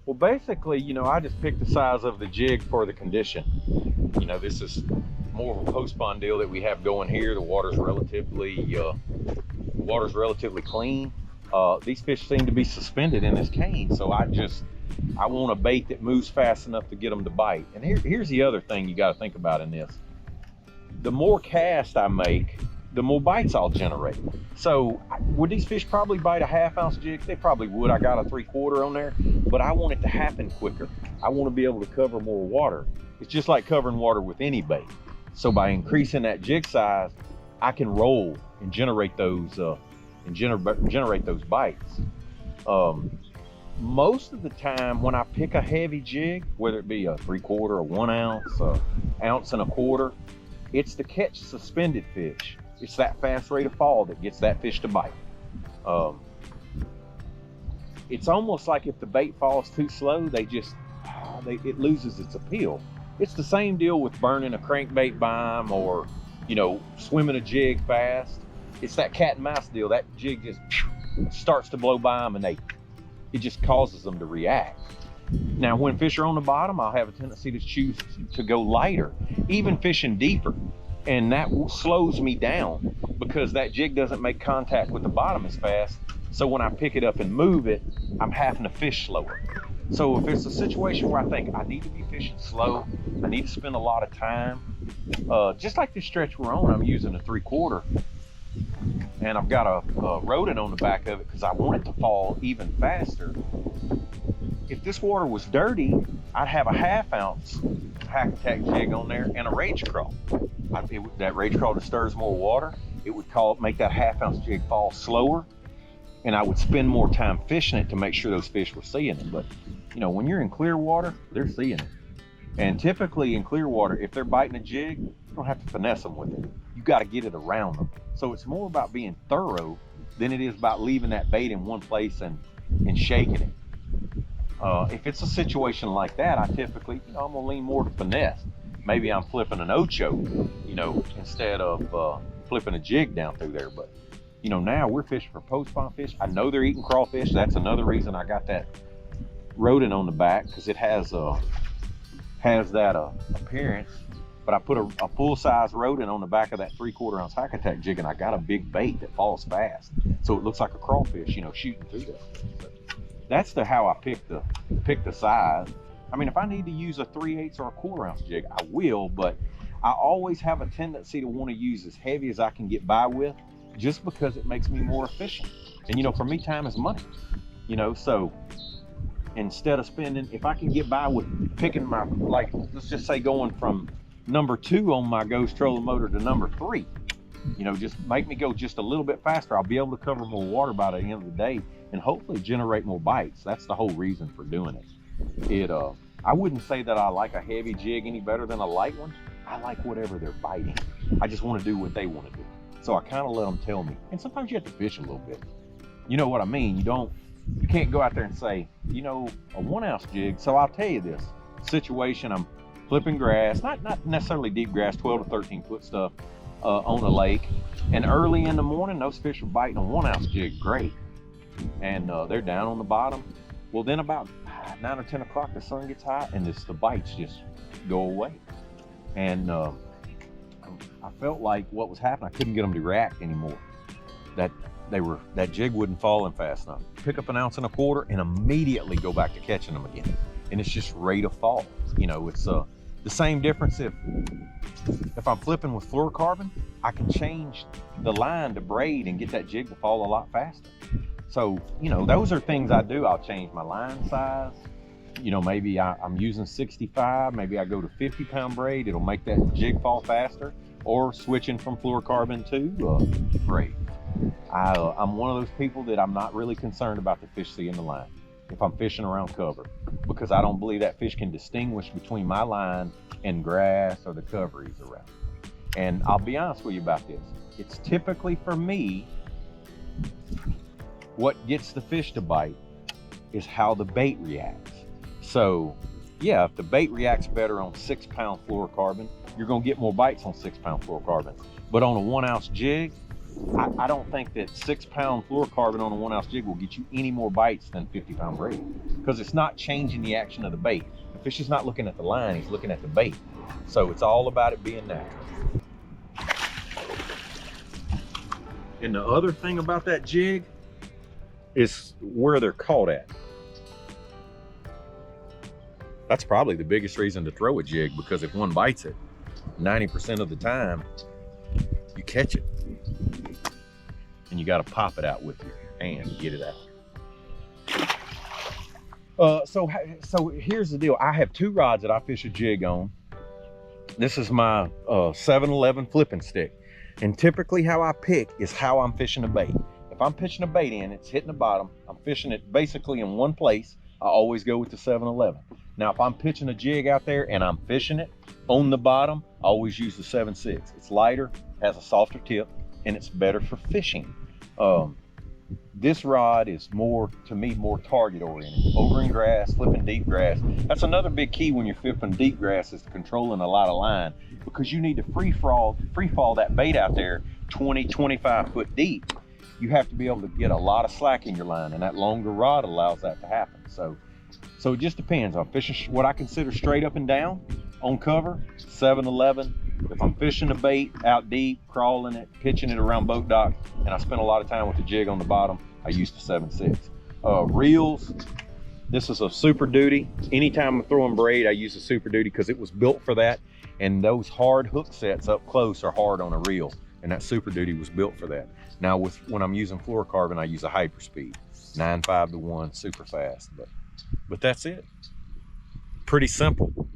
Well, basically, I just picked the size of the jig for the condition. This is more of a post-spawn deal that we have going here. The water's relatively clean. These fish seem to be suspended in this cane, so I want a bait that moves fast enough to get them to bite. And here's the other thing you got to think about in this. The more cast I make, the more bites I'll generate. So would these fish probably bite a 1/2 ounce jig? They probably would. I got a 3/4 on there, but I want it to happen quicker. I want to be able to cover more water. It's just like covering water with any bait. So by increasing that jig size, I can roll and generate those bites. Most of the time when I pick a heavy jig, whether it be a 3/4, a 1 ounce, a 1.25 ounce, it's to catch suspended fish. It's that fast rate of fall that gets that fish to bite. It's almost like if the bait falls too slow, it loses its appeal. It's the same deal with burning a crankbait by them or, swimming a jig fast. It's that cat and mouse deal. That jig just starts to blow by them and it just causes them to react. Now, when fish are on the bottom, I'll have a tendency to choose to go lighter, even fishing deeper. And that slows me down because that jig doesn't make contact with the bottom as fast. So when I pick it up and move it, I'm having to fish slower. So if it's a situation where I think I need to be fishing slow, I need to spend a lot of time, just like this stretch we're on, I'm using a 3/4, and I've got a rodent on the back of it because I want it to fall even faster. If this water was dirty, I'd have a 1/2 ounce hack attack jig on there and a rage crawl. That rage crawl disturbs more water. It would make that 1/2 ounce jig fall slower, and I would spend more time fishing it to make sure those fish were seeing it. But when you're in clear water, they're seeing it. And typically in clear water, if they're biting a jig, you don't have to finesse them with it. You got to get it around them. So it's more about being thorough than it is about leaving that bait in one place and shaking it. If it's a situation like that, I typically, I'm gonna lean more to finesse. Maybe I'm flipping an ocho, instead of flipping a jig down through there. But now we're fishing for post-spawn fish. I know they're eating crawfish. That's another reason I got that rodent on the back, because it has that appearance. But I put a full-size rodent on the back of that 3/4 ounce hack attack jig, and I got a big bait that falls fast, so it looks like a crawfish, shooting through there. So that's how I pick the size. I mean, if I need to use a 3/8 or a 1/4 ounce jig, I will, but I always have a tendency to want to use as heavy as I can get by with, just because it makes me more efficient. And for me, time is money. So instead of if I can get by with picking let's just say going from number 2 on my Ghost trolling motor to number 3, just make me go just a little bit faster. I'll be able to cover more water by the end of the day and hopefully generate more bites. That's the whole reason for doing it. I wouldn't say that I like a heavy jig any better than a light one. I like whatever they're biting. I just want to do what they want to do. So I kind of let them tell me. And sometimes you have to fish a little bit. You know what I mean? You can't go out there and say, a 1 ounce jig. So I'll tell you this situation. I'm flipping grass, not necessarily deep grass, 12 to 13 foot stuff on a lake. And early in the morning, those fish are biting a 1 ounce jig, great. And they're down on the bottom. Well, then about 9 or 10 o'clock, the sun gets hot and the bites just go away. And I felt like what was happening, I couldn't get them to react anymore. That jig wasn't falling fast enough. Pick up 1.25 ounces and immediately go back to catching them again. And it's just rate of fall. It's the same difference if I'm flipping with fluorocarbon, I can change the line to braid and get that jig to fall a lot faster. So, those are things I do. I'll change my line size. Maybe I'm using 65, maybe I go to 50-pound braid. It'll make that jig fall faster. Or switching from fluorocarbon to braid. I'm one of those people that I'm not really concerned about the fish seeing the line if I'm fishing around cover, because I don't believe that fish can distinguish between my line and grass or the cover he's around. And I'll be honest with you about this. It's typically, for me, what gets the fish to bite is how the bait reacts. So yeah, if the bait reacts better on 6-pound fluorocarbon, you're going to get more bites on 6-pound fluorocarbon. But on a 1 ounce jig, I don't think that 6-pound fluorocarbon on a 1 ounce jig will get you any more bites than 50-pound braid, because it's not changing the action of the bait. The fish is not looking at the line, he's looking at the bait. So it's all about it being natural. And the other thing about that jig is where they're caught at. That's probably the biggest reason to throw a jig, because if one bites it, 90% of the time you catch it. And you got to pop it out with your hand to get it out. So here's the deal. I have 2 rods that I fish a jig on. This is my 7-Eleven flipping stick. And typically how I pick is how I'm fishing a bait. If I'm pitching a bait in, it's hitting the bottom, I'm fishing it basically in one place, I always go with the 7-Eleven. Now, if I'm pitching a jig out there and I'm fishing it on the bottom, I always use the 7.6. It's lighter, has a softer tip, and it's better for fishing. This rod is more, to me, more target oriented. Over in grass, flipping deep grass. That's another big key when you're flipping deep grass, is controlling a lot of line, because you need to free fall that bait out there 20, 25 foot deep. You have to be able to get a lot of slack in your line, and that longer rod allows that to happen. So it just depends. I'm fishing what I consider straight up and down on cover, 7-Eleven. If I'm fishing a bait out deep, crawling it, pitching it around boat docks, and I spend a lot of time with the jig on the bottom, I use the 7.6. Reels, this is a Super Duty. Anytime I'm throwing braid, I use a Super Duty because it was built for that. And those hard hook sets up close are hard on a reel, and that Super Duty was built for that. Now when I'm using fluorocarbon, I use a Hyperspeed, 9.5 to 1, super fast. But that's it. Pretty simple.